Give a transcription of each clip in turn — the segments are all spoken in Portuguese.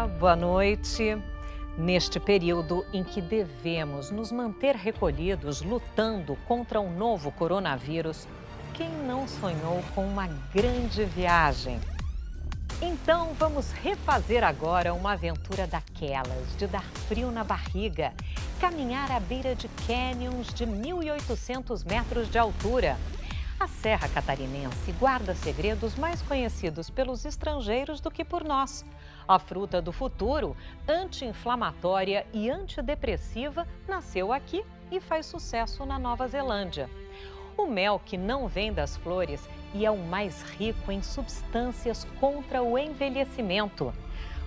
Olá, boa noite. Neste período em que devemos nos manter recolhidos lutando contra o novo coronavírus, quem não sonhou com uma grande viagem? Então vamos refazer agora uma aventura daquelas, de dar frio na barriga, caminhar à beira de canyons de 1.800 metros de altura. A Serra Catarinense guarda segredos mais conhecidos pelos estrangeiros do que por nós. A fruta do futuro, anti-inflamatória e antidepressiva, nasceu aqui e faz sucesso na Nova Zelândia. O mel que não vem das flores e é o mais rico em substâncias contra o envelhecimento.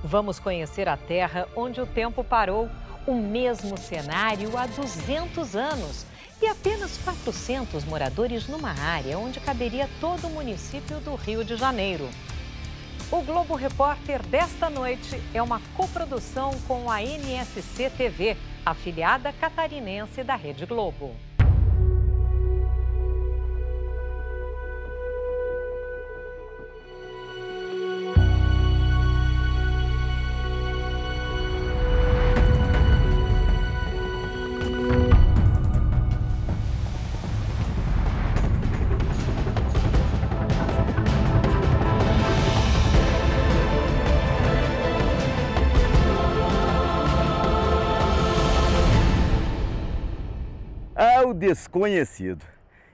Vamos conhecer a terra onde o tempo parou, o mesmo cenário há 200 anos. E apenas 400 moradores numa área onde caberia todo o município do Rio de Janeiro. O Globo Repórter desta noite é uma coprodução com a NSC TV, afiliada catarinense da Rede Globo. O desconhecido.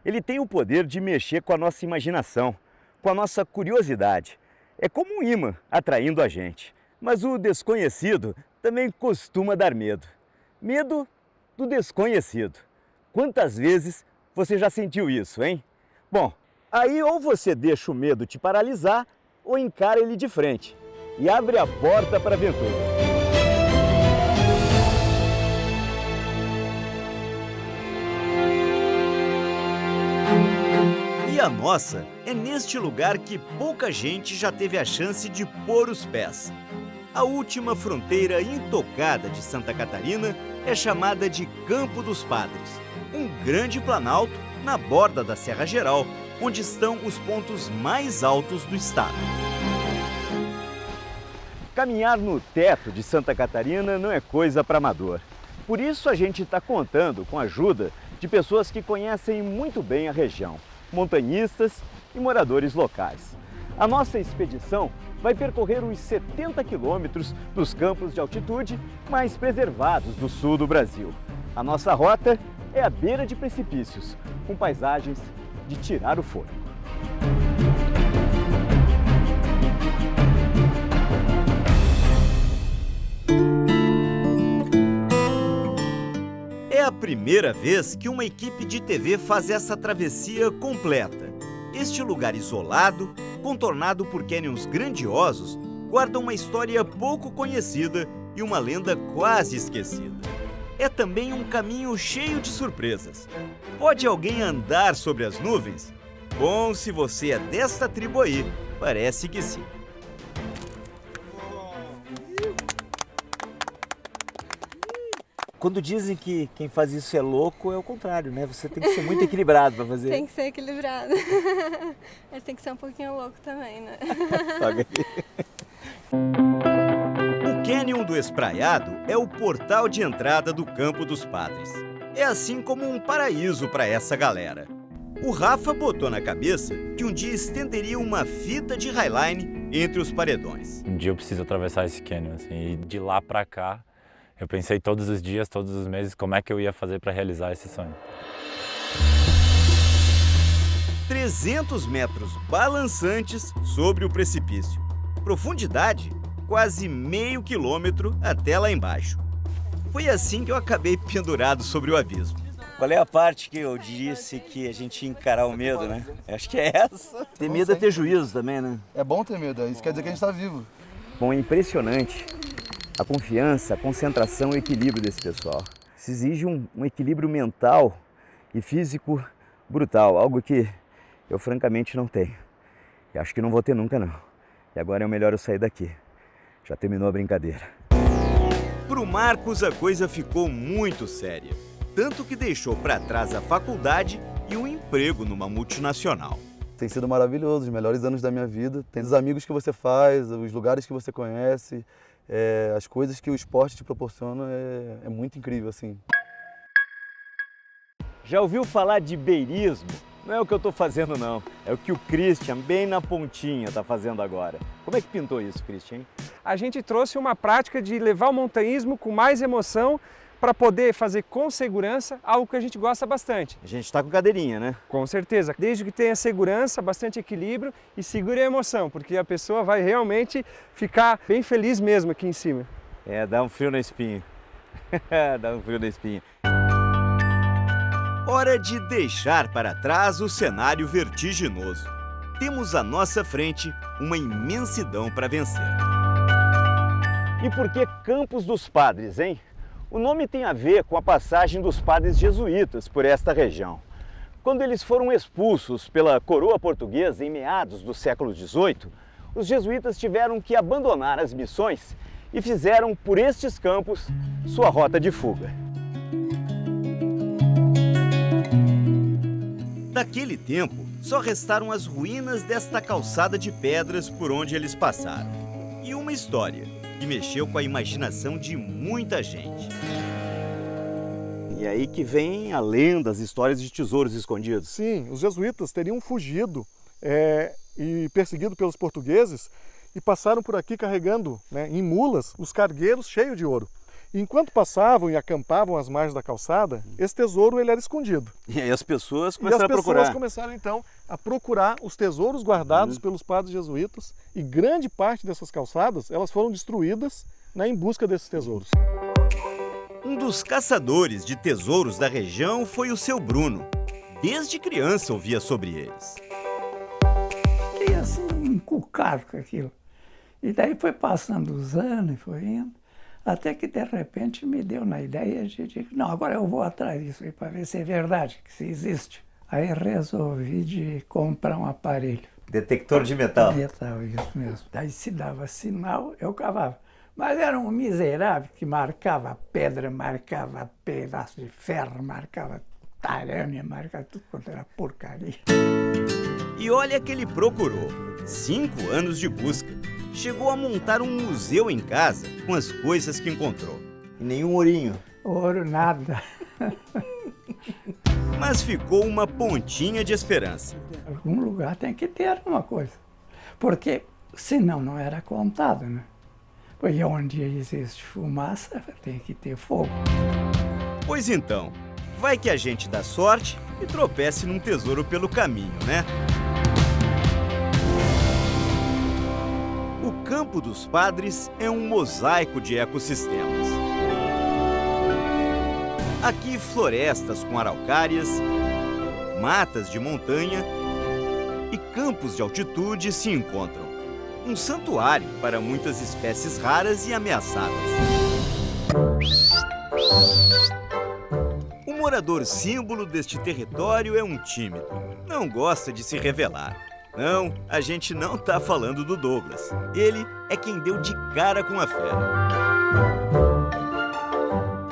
Ele tem o poder de mexer com a nossa imaginação, com a nossa curiosidade. É como um imã atraindo a gente. Mas o desconhecido também costuma dar medo. Medo do desconhecido. Quantas vezes você já sentiu isso, hein? Bom, aí ou você deixa o medo te paralisar ou encara ele de frente e abre a porta para a aventura. E a nossa é neste lugar que pouca gente já teve a chance de pôr os pés. A última fronteira intocada de Santa Catarina é chamada de Campo dos Padres, um grande planalto na borda da Serra Geral, onde estão os pontos mais altos do estado. Caminhar no teto de Santa Catarina não é coisa para amador. Por isso a gente está contando com a ajuda de pessoas que conhecem muito bem a região, montanhistas e moradores locais. A nossa expedição vai percorrer os 70 quilômetros dos campos de altitude mais preservados do sul do Brasil. A nossa rota é à beira de precipícios, com paisagens de tirar o fôlego. É a primeira vez que uma equipe de TV faz essa travessia completa. Este lugar isolado, contornado por canyons grandiosos, guarda uma história pouco conhecida e uma lenda quase esquecida. É também um caminho cheio de surpresas. Pode alguém andar sobre as nuvens? Bom, se você é desta tribo aí, parece que sim. Quando dizem que quem faz isso é louco, é o contrário, né? Você tem que ser muito equilibrado para fazer. Tem que ser equilibrado. Mas tem que ser um pouquinho louco também, né? O Canyon do Espraiado é o portal de entrada do Campo dos Padres. É assim como um paraíso para essa galera. O Rafa botou na cabeça que um dia estenderia uma fita de highline entre os paredões. Um dia eu preciso atravessar esse canyon, assim, e de lá para cá, eu pensei todos os dias, todos os meses, como é que eu ia fazer para realizar esse sonho. 300 metros balançantes sobre o precipício. Profundidade, quase meio quilômetro até lá embaixo. Foi assim que eu acabei pendurado sobre o abismo. Qual é a parte que eu disse que a gente ia encarar o medo, né? Eu acho que é essa. Ter medo é ter juízo também, né? É bom ter medo, isso quer dizer que a gente está vivo. Bom, é impressionante a confiança, a concentração e o equilíbrio desse pessoal. Isso exige um equilíbrio mental e físico brutal, algo que eu francamente não tenho. E acho que não vou ter nunca não. E agora é melhor eu sair daqui. Já terminou a brincadeira. Pro Marcos a coisa ficou muito séria. Tanto que deixou para trás a faculdade e um emprego numa multinacional. Tem sido maravilhoso, os melhores anos da minha vida. Tem os amigos que você faz, os lugares que você conhece. as coisas que o esporte te proporciona é muito incrível, assim. Já ouviu falar de beirismo? Não é o que eu estou fazendo, não. É o que o Christian, bem na pontinha, está fazendo agora. Como é que pintou isso, Christian? A gente trouxe uma prática de levar o montanhismo com mais emoção para poder fazer com segurança algo que a gente gosta bastante. A gente está com cadeirinha, né? Com certeza, desde que tenha segurança, bastante equilíbrio e segure a emoção, porque a pessoa vai realmente ficar bem feliz mesmo aqui em cima. Dá um frio na espinha. Dá um frio na espinha. Hora de deixar para trás o cenário vertiginoso. Temos à nossa frente uma imensidão para vencer. E por que Campos dos Padres, hein? O nome tem a ver com a passagem dos padres jesuítas por esta região. Quando eles foram expulsos pela coroa portuguesa em meados do século XVIII, os jesuítas tiveram que abandonar as missões e fizeram por estes campos sua rota de fuga. Daquele tempo, só restaram as ruínas desta calçada de pedras por onde eles passaram. E uma história que mexeu com a imaginação de muita gente. E aí que vem a lenda, as histórias de tesouros escondidos. Sim, os jesuítas teriam fugido e perseguido pelos portugueses e passaram por aqui carregando, né, em mulas os cargueiros cheios de ouro. E enquanto passavam e acampavam às margens da calçada, esse tesouro ele era escondido. E aí as pessoas começaram a procurar. E as pessoas começaram então a procurar os tesouros guardados pelos padres jesuítas, e grande parte dessas calçadas elas foram destruídas, né, em busca desses tesouros. Um dos caçadores de tesouros da região foi o seu Bruno. Desde criança ouvia sobre eles. Fiquei assim, encucado com aquilo. E daí foi passando os anos e foi indo, até que de repente me deu na ideia de não, agora eu vou atrás disso aí para ver se é verdade, que se existe. Aí resolvi de comprar um aparelho. Detector de metal. Metal, isso mesmo. Daí se dava sinal, eu cavava. Mas era um miserável que marcava pedra, marcava pedaço de ferro, marcava arame, marcava tudo quanto era porcaria. E olha que ele procurou. 5 anos de busca. Chegou a montar um museu em casa com as coisas que encontrou. E nenhum ourinho. Ouro, nada. Mas ficou uma pontinha de esperança. Algum lugar tem que ter alguma coisa. Porque senão não era contado, né? Porque onde existe fumaça tem que ter fogo. Pois então, vai que a gente dá sorte e tropece num tesouro pelo caminho, né? O Campo dos Padres é um mosaico de ecossistemas. Aqui florestas com araucárias, matas de montanha e campos de altitude se encontram. Um santuário para muitas espécies raras e ameaçadas. O morador símbolo deste território é um tímido. Não gosta de se revelar. Não, a gente não tá falando do Douglas. Ele é quem deu de cara com a fera.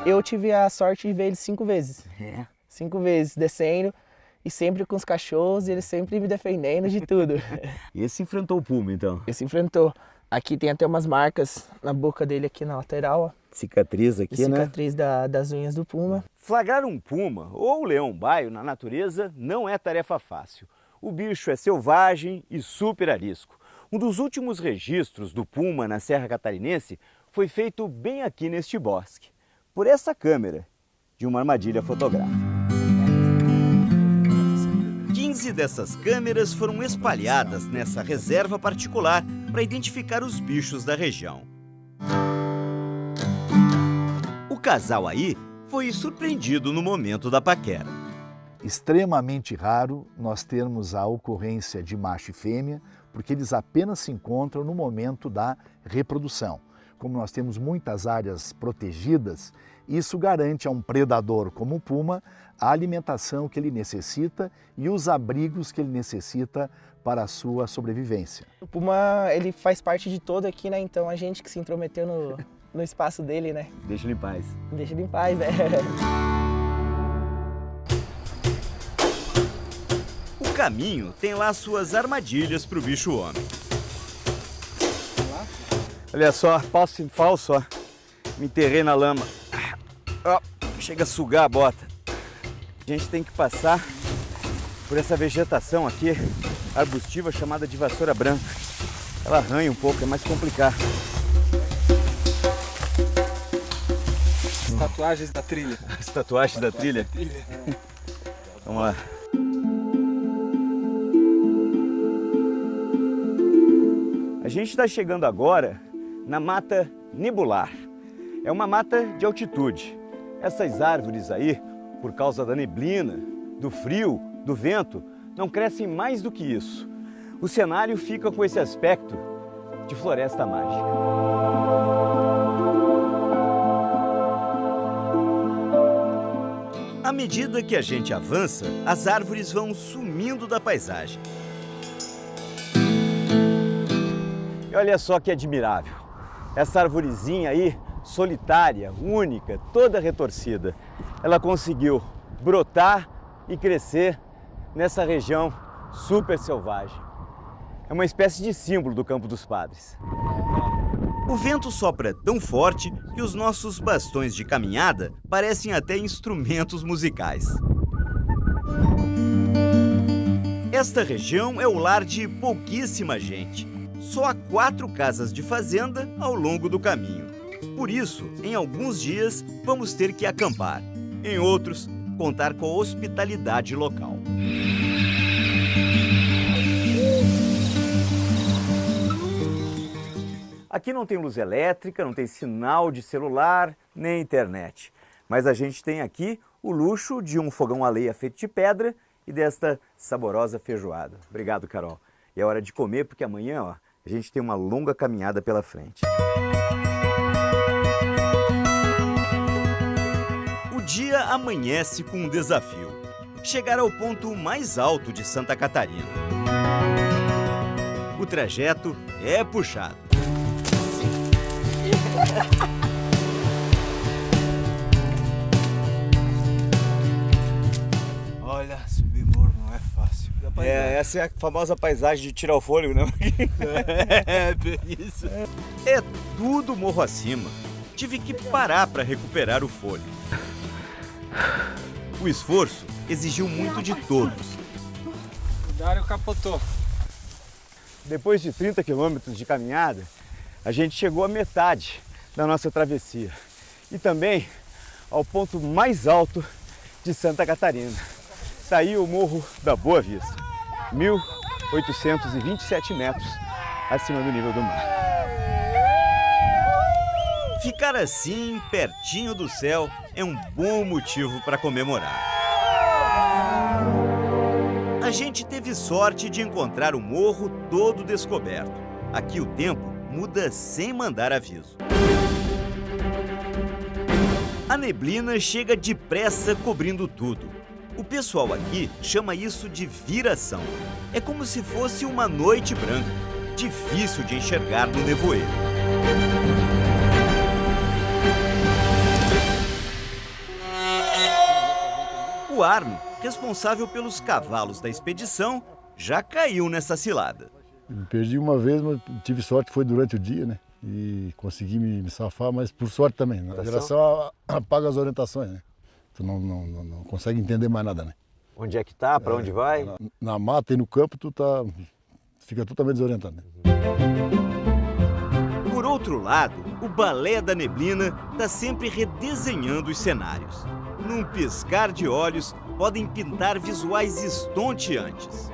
Eu tive a sorte de ver ele 5 vezes. 5 vezes descendo e sempre com os cachorros, e ele sempre me defendendo de tudo. E esse enfrentou o puma, então? Esse enfrentou. Aqui tem até umas marcas na boca dele aqui na lateral, ó. Cicatriz aqui, cicatriz, né? Das unhas do puma. Flagrar um puma ou leão-baio na natureza não é tarefa fácil. O bicho é selvagem e super arisco. Um dos últimos registros do puma na Serra Catarinense foi feito bem aqui neste bosque, por essa câmera de uma armadilha fotográfica. 15 dessas câmeras foram espalhadas nessa reserva particular para identificar os bichos da região. O casal aí foi surpreendido no momento da paquera. Extremamente raro nós termos a ocorrência de macho e fêmea, porque eles apenas se encontram no momento da reprodução. Como nós temos muitas áreas protegidas, isso garante a um predador como o puma a alimentação que ele necessita e os abrigos que ele necessita para a sua sobrevivência. O puma, ele faz parte de todo aqui, né? Então a gente que se intrometeu no espaço dele, né? Deixa ele em paz. Deixa ele em paz, né? O caminho tem lá suas armadilhas para o bicho-homem. Olha só, passo em falso, ó. Me enterrei na lama. Ó, chega a sugar a bota. A gente tem que passar por essa vegetação aqui, arbustiva, chamada de vassoura branca. Ela arranha um pouco, é mais complicado. As tatuagens da trilha. As tatuagens da trilha? Vamos lá. A gente está chegando agora na Mata Nebular. É uma mata de altitude. Essas árvores aí, por causa da neblina, do frio, do vento, não crescem mais do que isso. O cenário fica com esse aspecto de floresta mágica. À medida que a gente avança, as árvores vão sumindo da paisagem. E olha só que admirável. Essa arvorezinha aí, solitária, única, toda retorcida, ela conseguiu brotar e crescer nessa região super selvagem. É uma espécie de símbolo do Campo dos Padres. O vento sopra tão forte que os nossos bastões de caminhada parecem até instrumentos musicais. Esta região é o lar de pouquíssima gente. Só há 4 casas de fazenda ao longo do caminho. Por isso, em alguns dias, vamos ter que acampar. Em outros, contar com a hospitalidade local. Aqui não tem luz elétrica, não tem sinal de celular, nem internet. Mas a gente tem aqui o luxo de um fogão a lenha feito de pedra e desta saborosa feijoada. Obrigado, Carol. E é hora de comer, porque amanhã, ó, a gente tem uma longa caminhada pela frente. O dia amanhece com um desafio: chegar ao ponto mais alto de Santa Catarina. O trajeto é puxado. Olha, subir morro não é fácil. Essa é a famosa paisagem de tirar o fôlego, né? É, bem isso. É tudo morro acima. Tive que parar para recuperar o fôlego. O esforço exigiu muito de todos. O Dário capotou. Depois de 30 quilômetros de caminhada, a gente chegou à metade da nossa travessia e também ao ponto mais alto de Santa Catarina. Está aí o Morro da Boa Vista, 1.827 metros acima do nível do mar. Ficar assim, pertinho do céu, é um bom motivo para comemorar. A gente teve sorte de encontrar o morro todo descoberto. Aqui o tempo muda sem mandar aviso. A neblina chega depressa cobrindo tudo. O pessoal aqui chama isso de viração. É como se fosse uma noite branca, difícil de enxergar no nevoeiro. O Arno, responsável pelos cavalos da expedição, já caiu nessa cilada. Me perdi uma vez, mas tive sorte, foi durante o dia, né? E consegui me safar, mas por sorte também. Na viração apaga as orientações, né? Tu não consegue entender mais nada, né? Onde é que tá? Para onde vai? Na mata e no campo tu fica totalmente desorientado, né? Por outro lado, o balé da neblina está sempre redesenhando os cenários. Num piscar de olhos, podem pintar visuais estonteantes.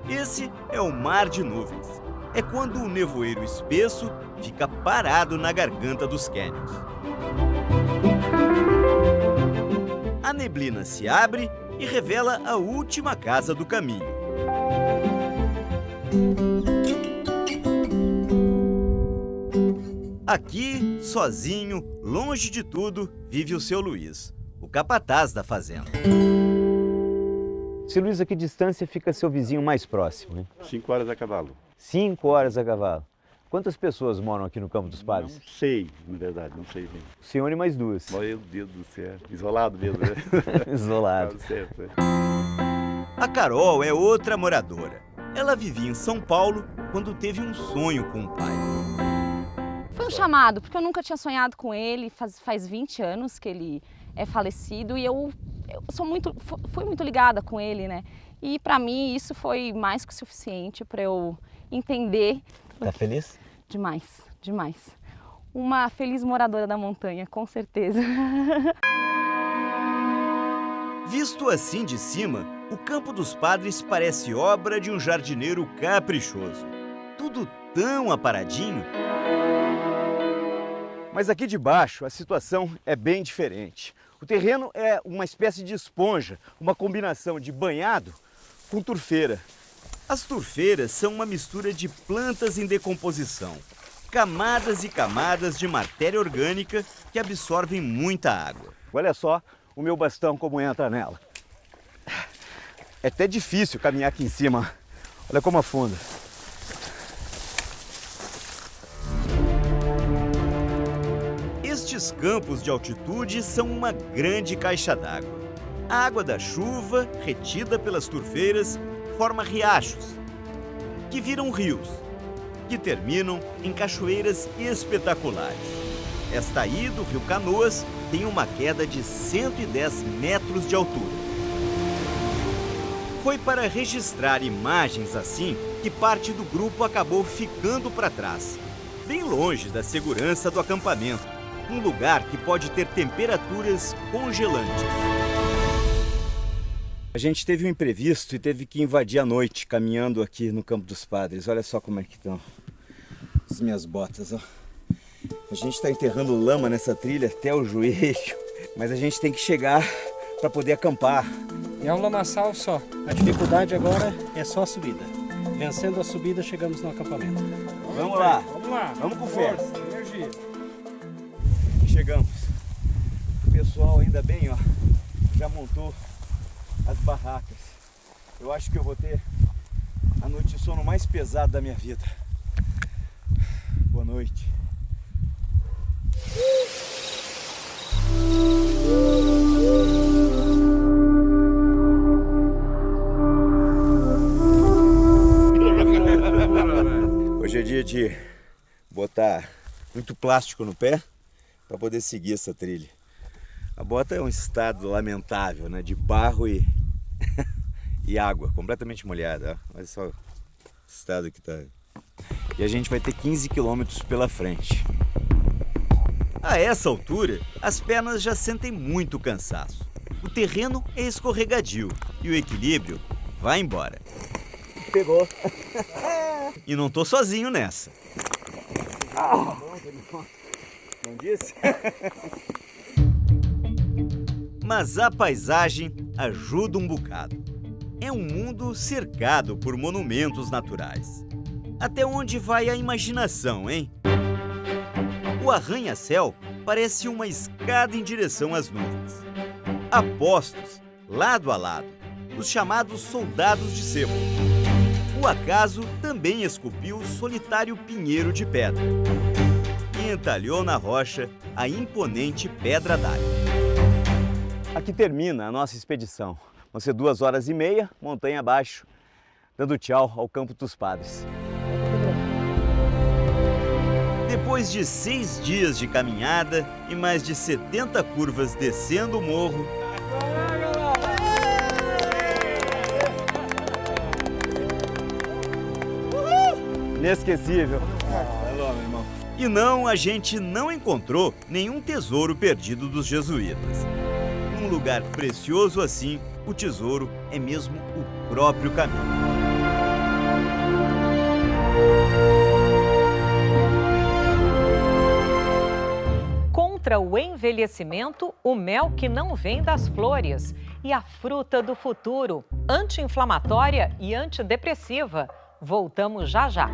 Esse é o mar de nuvens. É quando o nevoeiro espesso fica parado na garganta dos cânions. A neblina se abre e revela a última casa do caminho. Aqui, sozinho, longe de tudo, vive o seu Luiz, o capataz da fazenda. Seu Luiz, a que distância fica seu vizinho mais próximo, né? 5 horas a cavalo. 5 horas a cavalo. Quantas pessoas moram aqui no Campo dos Padres? Não sei, na verdade, não sei. O senhor e mais 2. Meu Deus do céu, isolado mesmo, né? Isolado. Tá certo, né? A Carol é outra moradora. Ela vivia em São Paulo quando teve um sonho com o pai. Foi um chamado, porque eu nunca tinha sonhado com ele, faz 20 anos que ele é falecido e eu fui muito ligada com ele, né? E para mim isso foi mais que o suficiente para eu entender. Tá feliz? Demais, demais. Uma feliz moradora da montanha, com certeza. Visto assim de cima, o Campo dos Padres parece obra de um jardineiro caprichoso. Tudo tão aparadinho. Mas aqui de baixo a situação é bem diferente. O terreno é uma espécie de esponja, uma combinação de banhado com turfeira. As turfeiras são uma mistura de plantas em decomposição, camadas e camadas de matéria orgânica que absorvem muita água. Olha só o meu bastão como entra nela. É até difícil caminhar aqui em cima. Olha como afunda. Estes campos de altitude são uma grande caixa d'água. A água da chuva, retida pelas turfeiras, forma riachos, que viram rios, que terminam em cachoeiras espetaculares. Esta aí do Rio Canoas tem uma queda de 110 metros de altura. Foi para registrar imagens assim que parte do grupo acabou ficando para trás, bem longe da segurança do acampamento, um lugar que pode ter temperaturas congelantes. A gente teve um imprevisto e teve que invadir a noite caminhando aqui no Campo dos Padres. Olha só como é que estão as minhas botas, ó. A gente está enterrando lama nessa trilha até o joelho, mas a gente tem que chegar para poder acampar. É um lamaçal só. A dificuldade agora é só a subida. Vencendo a subida, chegamos no acampamento. Vamos lá. Vamos lá. Vamos com fé. Força, energia. Chegamos. O pessoal, ainda bem, ó, já montou as barracas. Eu acho que eu vou ter a noite de sono mais pesada da minha vida. Boa noite. Hoje é dia de botar muito plástico no pé para poder seguir essa trilha. A bota é um estado lamentável, né? De barro e, e água, completamente molhada. Ó. Olha só o estado que tá. E a gente vai ter 15 quilômetros pela frente. A essa altura, as pernas já sentem muito cansaço. O terreno é escorregadio e o equilíbrio vai embora. Pegou. E não tô sozinho nessa. Não disse? Mas a paisagem ajuda um bocado. É um mundo cercado por monumentos naturais. Até onde vai a imaginação, hein? O arranha-céu parece uma escada em direção às nuvens. Há postos, lado a lado, os chamados soldados de sebo. O acaso também esculpiu o solitário pinheiro de pedra e entalhou na rocha a imponente Pedra d'Águia. Aqui termina a nossa expedição. Vão ser 2h30, montanha abaixo, dando tchau ao Campo dos Padres. Depois de 6 dias de caminhada e mais de 70 curvas descendo o morro, inesquecível. E não, a gente não encontrou nenhum tesouro perdido dos jesuítas. Num lugar precioso assim, o tesouro é mesmo o próprio caminho. Contra o envelhecimento, o mel que não vem das flores e a fruta do futuro, anti-inflamatória e antidepressiva. Voltamos já já.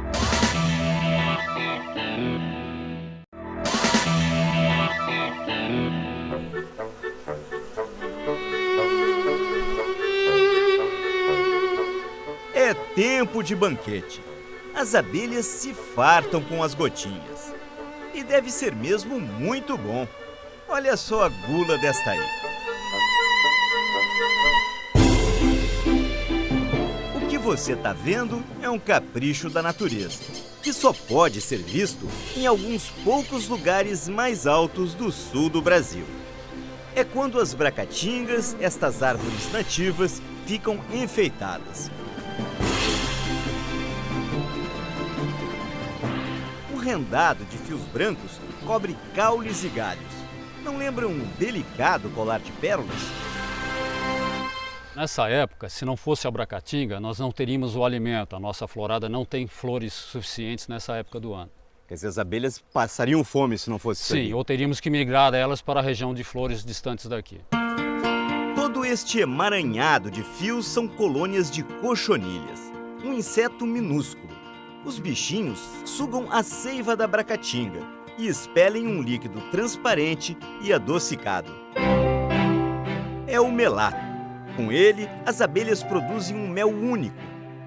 É tempo de banquete. As abelhas se fartam com as gotinhas. E deve ser mesmo muito bom. Olha só a gula desta aí. O que você está vendo é um capricho da natureza. que só pode ser visto em alguns poucos lugares mais altos do sul do Brasil. É quando as bracatingas, estas árvores nativas, ficam enfeitadas. O rendado de fios brancos cobre caules e galhos. Não lembra um delicado colar de pérolas? Nessa época, se não fosse a bracatinga, nós não teríamos o alimento. A nossa florada não tem flores suficientes nessa época do ano. Quer dizer, as abelhas passariam fome se não fosse isso Sim, aqui. ou teríamos que migrar elas para a região de flores distantes daqui. Todo este emaranhado de fios são colônias de cochonilhas, um inseto minúsculo. Os bichinhos sugam a seiva da bracatinga e expelem um líquido transparente e adocicado. É o melato. Com ele, as abelhas produzem um mel único.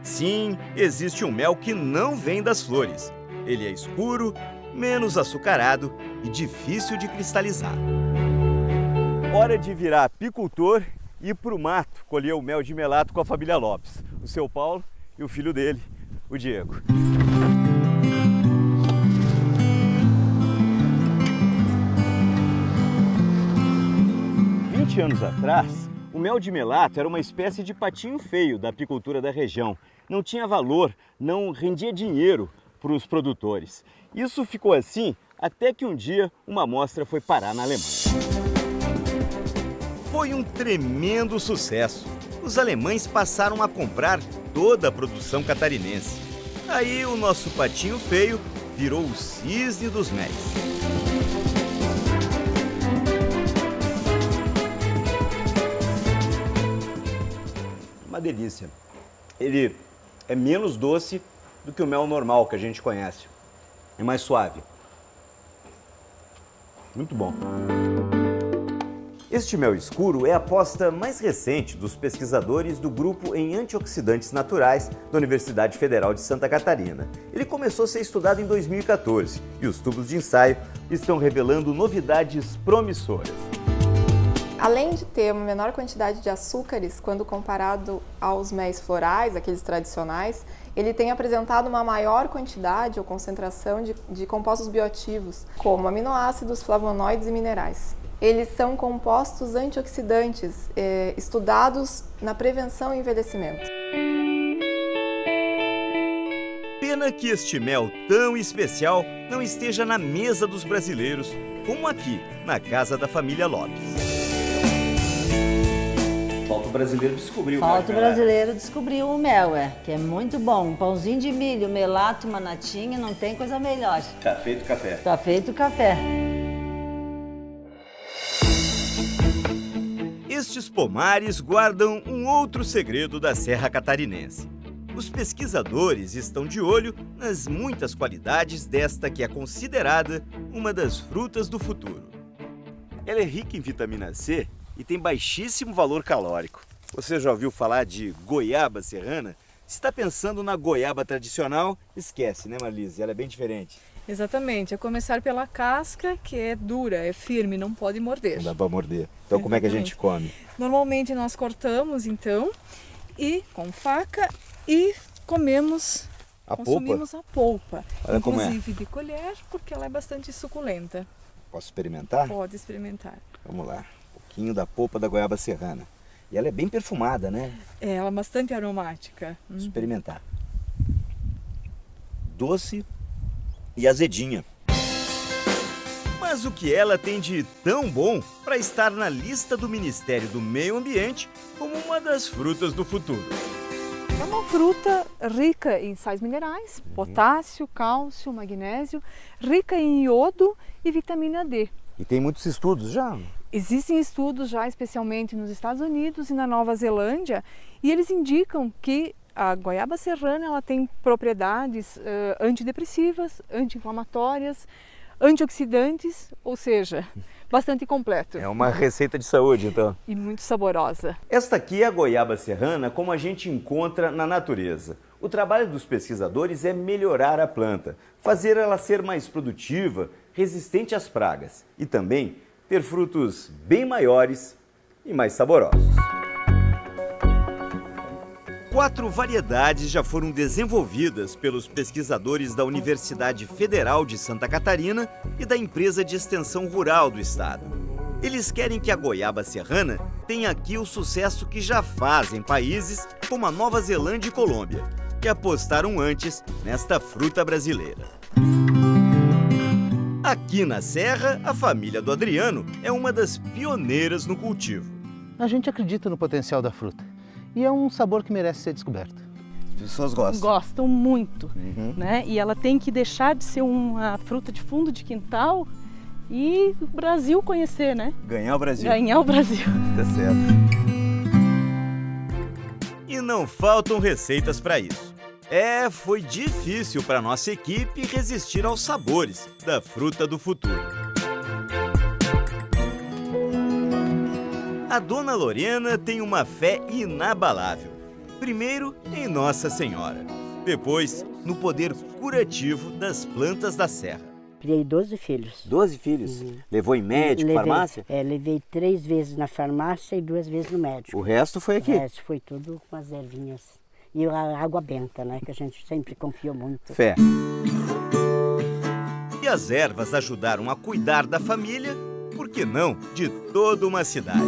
Sim, existe um mel que não vem das flores. Ele é escuro, menos açucarado e difícil de cristalizar. Hora de virar apicultor e ir para o mato colher o mel de melato com a família Lopes, o seu Paulo e o filho dele, o Diego. Há 20 anos atrás, o mel de melato era uma espécie de patinho feio da apicultura da região. Não tinha valor, não rendia dinheiro para os produtores. Isso ficou assim até que um dia uma amostra foi parar na Alemanha. Foi um tremendo sucesso. Os alemães passaram a comprar toda a produção catarinense. Aí o nosso patinho feio virou o cisne dos méis. Uma delícia. Ele é menos doce do que o mel normal que a gente conhece. É mais suave. Muito bom. Este mel escuro é a aposta mais recente dos pesquisadores do grupo em antioxidantes naturais da Universidade Federal de Santa Catarina. Ele começou a ser estudado em 2014 e os tubos de ensaio estão revelando novidades promissoras. Além de ter uma menor quantidade de açúcares quando comparado aos méis florais, aqueles tradicionais, ele tem apresentado uma maior quantidade ou concentração de compostos bioativos, como aminoácidos, flavonoides e minerais. Eles são compostos antioxidantes estudados na prevenção e envelhecimento. Pena que este mel tão especial não esteja na mesa dos brasileiros, como aqui, na casa da família Lopes. Falta o brasileiro descobriu o mel. Falta o brasileiro descobriu o mel, que é muito bom. Um pãozinho de milho, melato, uma natinha, não tem coisa melhor. Tá feito o café. Tá feito o café. Estes pomares guardam um outro segredo da Serra Catarinense. Os pesquisadores estão de olho nas muitas qualidades desta que é considerada uma das frutas do futuro. Ela é rica em vitamina C e tem baixíssimo valor calórico. Você já ouviu falar de goiaba serrana? Se está pensando na goiaba tradicional, esquece, né, Marlise? Ela é bem diferente. Exatamente, a começar pela casca, que é dura, é firme, não pode morder. Não dá para morder. Então como é que a gente come? Normalmente nós cortamos, então, e com faca e comemos, consumimos a polpa. Olha como é. Inclusive de colher, porque ela é bastante suculenta. Posso experimentar? Pode experimentar. Vamos lá, um pouquinho da polpa da goiaba serrana. E ela é bem perfumada, né? É, ela é bastante aromática. Vou experimentar. Doce e azedinha. Mas o que ela tem de tão bom para estar na lista do Ministério do Meio Ambiente como uma das frutas do futuro? É uma fruta rica em sais minerais, potássio, cálcio, magnésio, rica em iodo e vitamina D. E tem muitos estudos já? Existem estudos já, especialmente nos Estados Unidos e na Nova Zelândia, e eles indicam que a goiaba serrana ela tem propriedades antidepressivas, anti-inflamatórias, antioxidantes, ou seja, bastante completo. É uma receita de saúde, então. E muito saborosa. Esta aqui é a goiaba serrana como a gente encontra na natureza. O trabalho dos pesquisadores é melhorar a planta, fazer ela ser mais produtiva, resistente às pragas e também ter frutos bem maiores e mais saborosos. 4 variedades já foram desenvolvidas pelos pesquisadores da Universidade Federal de Santa Catarina e da empresa de extensão rural do estado. Eles querem que a goiaba serrana tenha aqui o sucesso que já faz em países como a Nova Zelândia e Colômbia, que apostaram antes nesta fruta brasileira. Aqui na Serra, a família do Adriano é uma das pioneiras no cultivo. A gente acredita no potencial da fruta e é um sabor que merece ser descoberto. As pessoas gostam. Gostam muito, né? E ela tem que deixar de ser uma fruta de fundo de quintal e o Brasil conhecer, né? Ganhar o Brasil. Ganhar o Brasil. Tá certo. E não faltam receitas para isso. Foi difícil para nossa equipe resistir aos sabores da fruta do futuro. A dona Lorena tem uma fé inabalável. Primeiro em Nossa Senhora, depois no poder curativo das plantas da serra. Criei 12 filhos. 12 filhos? Levou em médico, farmácia? Levei 3 vezes na farmácia e 2 vezes no médico. O resto foi aqui? O resto foi tudo com as ervinhas. E a água benta, né? Que a gente sempre confiou muito. Fé. E as ervas ajudaram a cuidar da família, por que não, de toda uma cidade.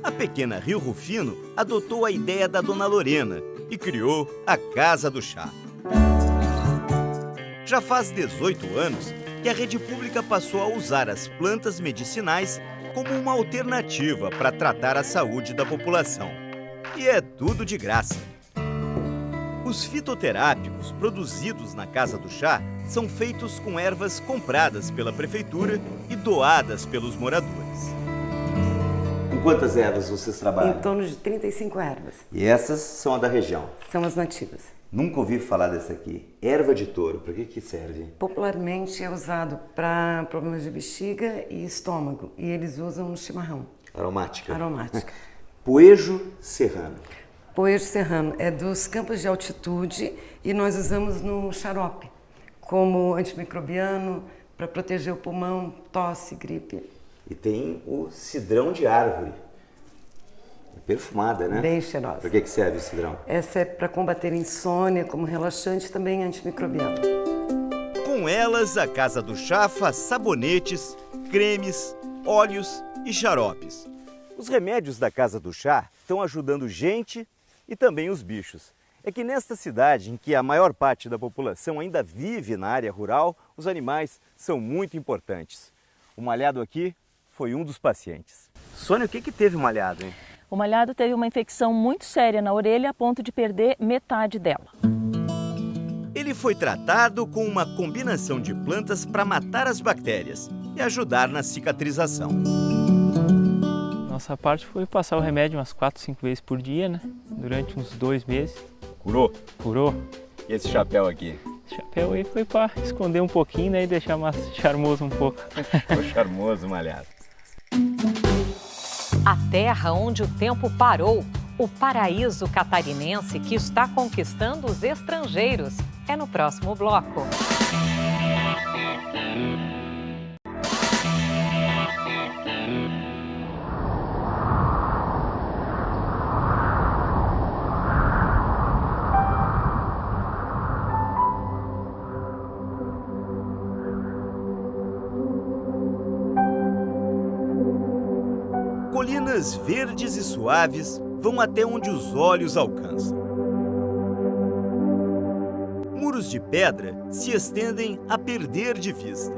A pequena Rio Rufino adotou a ideia da dona Lorena e criou a Casa do Chá. Já faz 18 anos que a rede pública passou a usar as plantas medicinais como uma alternativa para tratar a saúde da população. E é tudo de graça. Os fitoterápicos produzidos na Casa do Chá são feitos com ervas compradas pela prefeitura e doadas pelos moradores. Com quantas ervas vocês trabalham? Em torno de 35 ervas. E essas são a da região? São as nativas. Nunca ouvi falar dessa aqui. Erva de touro, para que serve? Popularmente é usado para problemas de bexiga e estômago. E eles usam chimarrão. Aromática? Aromática. Poejo serrano. Poejo serrano é dos campos de altitude e nós usamos no xarope como antimicrobiano para proteger o pulmão, tosse, gripe. E tem o cidrão de árvore. Perfumada, né? Bem cheirosa. Para que serve o cidrão? Essa é para combater insônia, como relaxante, também antimicrobiano. Com elas, a Casa do Chá faz sabonetes, cremes, óleos e xaropes. Os remédios da Casa do Chá estão ajudando gente e também os bichos. É que nesta cidade, em que a maior parte da população ainda vive na área rural, os animais são muito importantes. O malhado aqui foi um dos pacientes. Sônia, o que teve o malhado, hein? O malhado teve uma infecção muito séria na orelha a ponto de perder metade dela. Ele foi tratado com uma combinação de plantas para matar as bactérias e ajudar na cicatrização. Nossa parte foi passar o remédio umas 4, 5 vezes por dia, né? Durante uns 2 meses. Curou? Curou. E esse chapéu aqui? Esse chapéu aí foi para esconder um pouquinho, né? E deixar mais charmoso um pouco. Ficou charmoso, malhado. A terra onde o tempo parou, o paraíso catarinense que está conquistando os estrangeiros. É no próximo bloco. Colinas verdes e suaves vão até onde os olhos alcançam. Muros de pedra se estendem a perder de vista.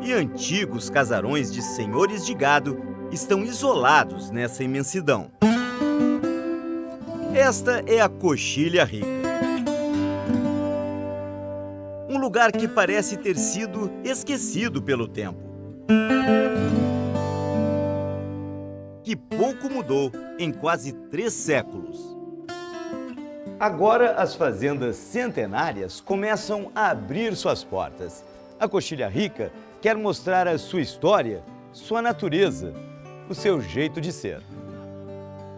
E antigos casarões de senhores de gado estão isolados nessa imensidão. Esta é a Coxilha Rica. Um lugar que parece ter sido esquecido pelo tempo. Que pouco mudou em quase 3 séculos. Agora as fazendas centenárias começam a abrir suas portas. A Coxilha Rica quer mostrar a sua história, sua natureza, o seu jeito de ser.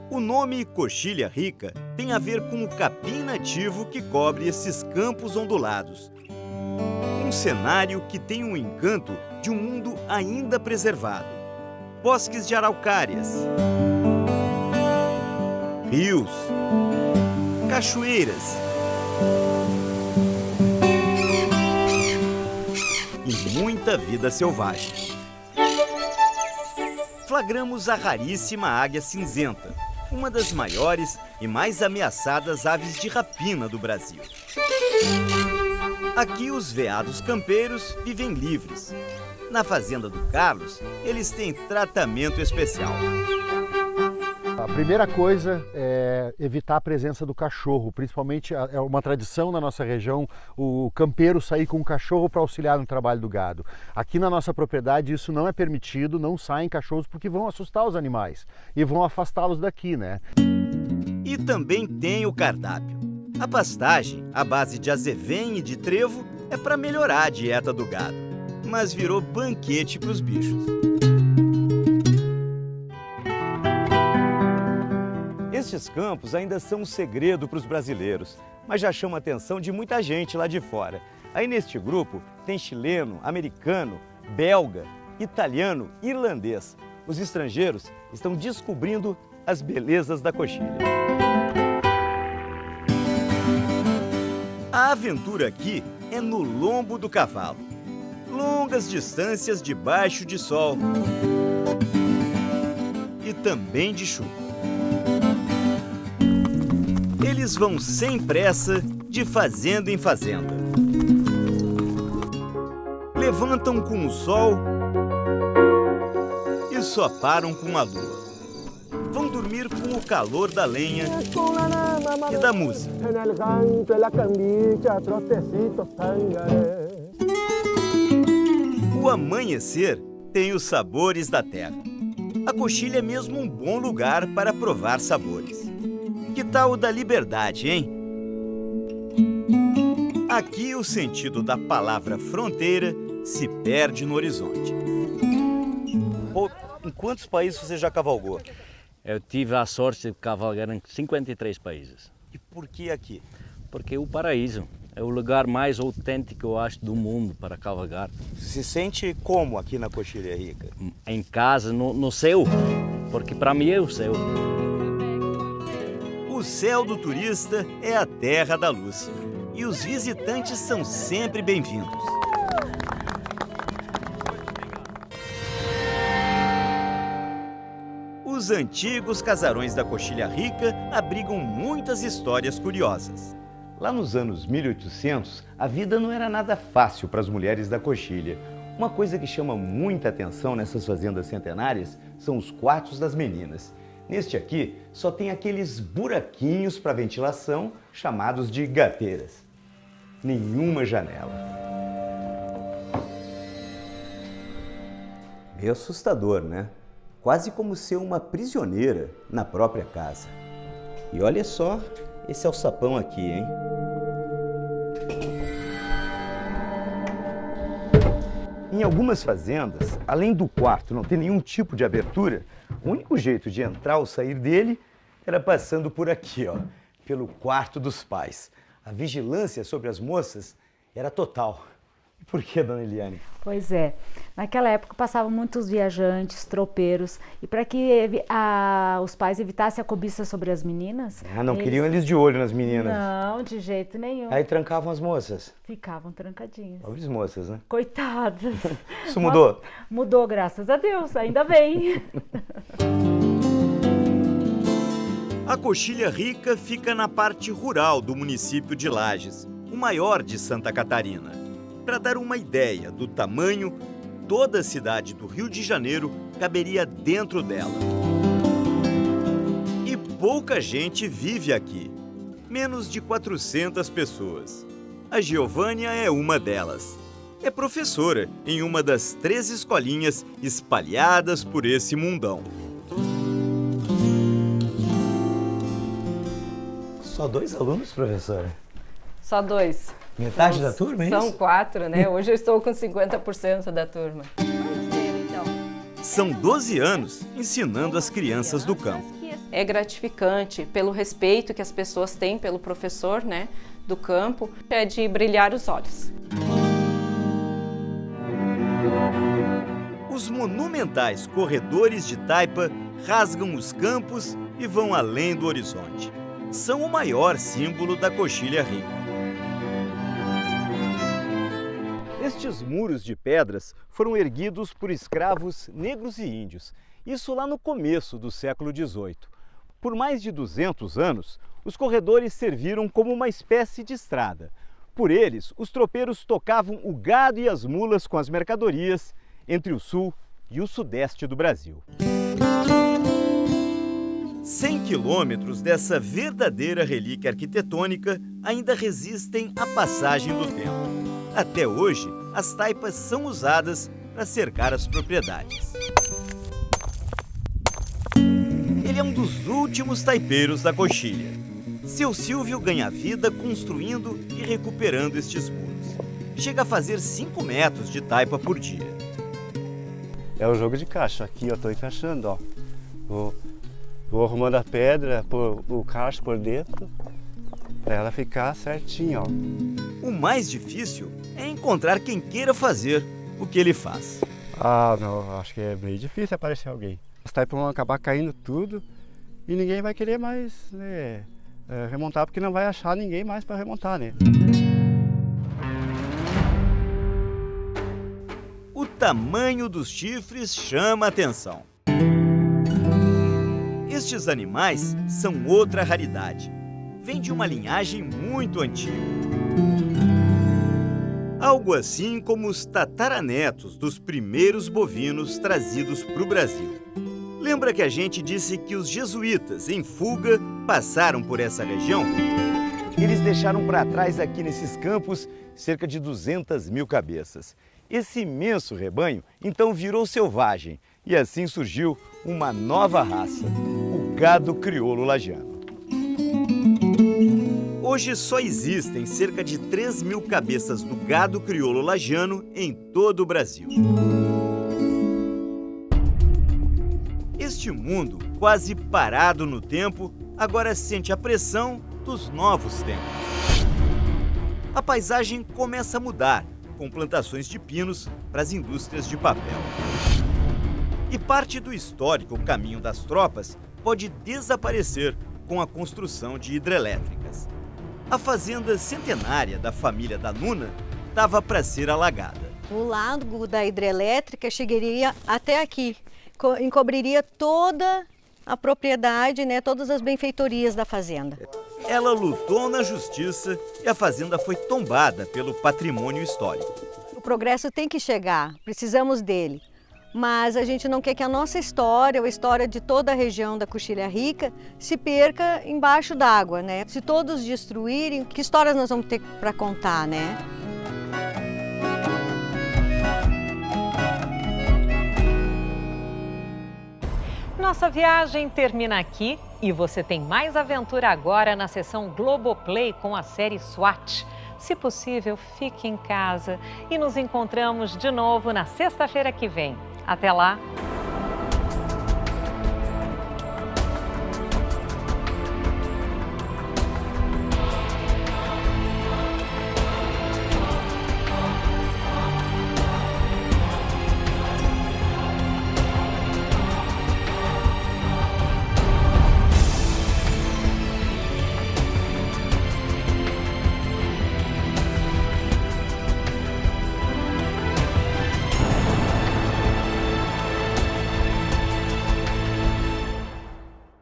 O nome Coxilha Rica tem a ver com o capim nativo que cobre esses campos ondulados. Um cenário que tem um encanto de um mundo ainda preservado. Bosques de araucárias, rios, cachoeiras e muita vida selvagem. Flagramos a raríssima águia cinzenta, uma das maiores e mais ameaçadas aves de rapina do Brasil. Aqui os veados campeiros vivem livres. Na fazenda do Carlos, eles têm tratamento especial. A primeira coisa é evitar a presença do cachorro, principalmente é uma tradição na nossa região o campeiro sair com o cachorro para auxiliar no trabalho do gado. Aqui na nossa propriedade isso não é permitido, não saem cachorros porque vão assustar os animais e vão afastá-los daqui, né? E também tem o cardápio. A pastagem, à base de azevém e de trevo, é para melhorar a dieta do gado, mas virou banquete para os bichos. Estes campos ainda são um segredo para os brasileiros, mas já chamam a atenção de muita gente lá de fora. Aí neste grupo tem chileno, americano, belga, italiano, irlandês. Os estrangeiros estão descobrindo as belezas da coxilha. A aventura aqui é no lombo do cavalo. Longas distâncias debaixo de sol e também de chuva. Eles vão sem pressa, de fazenda em fazenda. Levantam com o sol e só param com a lua. Vão dormir com o calor da lenha e da música. O amanhecer tem os sabores da terra. A coxilha é mesmo um bom lugar para provar sabores. Que tal o da liberdade, hein? Aqui o sentido da palavra fronteira se perde no horizonte. Em quantos países você já cavalgou? Eu tive a sorte de cavalgar em 53 países. E por que aqui? Porque é o paraíso. É o lugar mais autêntico, eu acho, do mundo para cavalgar. Se sente como aqui na Coxilha Rica? Em casa, no céu, porque para mim é o céu. O céu do turista é a terra da Lúcia. E os visitantes são sempre bem-vindos. Os antigos casarões da Coxilha Rica abrigam muitas histórias curiosas. Lá nos anos 1800, a vida não era nada fácil para as mulheres da Coxilha. Uma coisa que chama muita atenção nessas fazendas centenárias são os quartos das meninas. Neste aqui, só tem aqueles buraquinhos para ventilação, chamados de gateiras. Nenhuma janela. Meio assustador, né? Quase como ser uma prisioneira na própria casa. E olha só esse alçapão aqui, hein? Em algumas fazendas, além do quarto não ter nenhum tipo de abertura, o único jeito de entrar ou sair dele era passando por aqui, ó, pelo quarto dos pais. A vigilância sobre as moças era total. E por que, dona Eliane? Pois é, naquela época passavam muitos viajantes, tropeiros, e para que os pais evitassem a cobiça sobre as meninas... Ah, não queriam eles de olho nas meninas? Não, de jeito nenhum. Aí trancavam as moças? Ficavam trancadinhas. Pobres moças, né? Coitadas. Isso mudou? Mudou, graças a Deus, ainda bem. A Coxilha Rica fica na parte rural do município de Lages, o maior de Santa Catarina. Para dar uma ideia do tamanho, toda a cidade do Rio de Janeiro caberia dentro dela. E pouca gente vive aqui, menos de 400 pessoas. A Giovânia é uma delas. É professora em uma das 3 escolinhas espalhadas por esse mundão. Só 2 alunos, professora? Só 2. Metade da turma, é isso? São 4, né? Hoje eu estou com 50% da turma. São 12 anos ensinando as crianças do campo. É gratificante pelo respeito que as pessoas têm pelo professor, né, do campo, é de brilhar os olhos. Os monumentais corredores de taipa rasgam os campos e vão além do horizonte. São o maior símbolo da Coxilha Rica. Estes muros de pedras foram erguidos por escravos negros e índios, isso lá no começo do século XVIII. Por mais de 200 anos, os corredores serviram como uma espécie de estrada. Por eles, os tropeiros tocavam o gado e as mulas com as mercadorias entre o sul e o sudeste do Brasil. 100 quilômetros dessa verdadeira relíquia arquitetônica ainda resistem à passagem do tempo. Até hoje, as taipas são usadas para cercar as propriedades. Ele é um dos últimos taipeiros da Coxilha. Seu Silvio ganha vida construindo e recuperando estes muros. Chega a fazer 5 metros de taipa por dia. É um jogo de caixa. Aqui eu estou encaixando, ó. Vou arrumando a pedra, pôr o cacho por dentro, para ela ficar certinho, ó. O mais difícil é encontrar quem queira fazer o que ele faz. Ah, não, acho que é meio difícil aparecer alguém. As taipas vão acabar caindo tudo e ninguém vai querer mais, né, remontar, porque não vai achar ninguém mais para remontar, né? O tamanho dos chifres chama a atenção. Estes animais são outra raridade. Vêm de uma linhagem muito antiga. Algo assim como os tataranetos dos primeiros bovinos trazidos para o Brasil. Lembra que a gente disse que os jesuítas, em fuga, passaram por essa região? Eles deixaram para trás aqui nesses campos cerca de 200 mil cabeças. Esse imenso rebanho então virou selvagem e assim surgiu uma nova raça, o gado crioulo lajano. Hoje só existem cerca de 3 mil cabeças do gado crioulo lajano em todo o Brasil. Este mundo, quase parado no tempo, agora sente a pressão dos novos tempos. A paisagem começa a mudar, com plantações de pinos para as indústrias de papel. E parte do histórico caminho das tropas pode desaparecer com a construção de hidrelétricas. A fazenda centenária da família da Nuna estava para ser alagada. O lago da hidrelétrica chegaria até aqui, encobriria toda a propriedade, né, todas as benfeitorias da fazenda. Ela lutou na justiça e a fazenda foi tombada pelo patrimônio histórico. O progresso tem que chegar, precisamos dele. Mas a gente não quer que a nossa história, ou a história de toda a região da Coxilha Rica, se perca embaixo d'água, né? Se todos destruírem, que histórias nós vamos ter para contar, né? Nossa viagem termina aqui e você tem mais aventura agora na seção Globoplay com a série SWAT. Se possível, fique em casa e nos encontramos de novo na sexta-feira que vem. Até lá!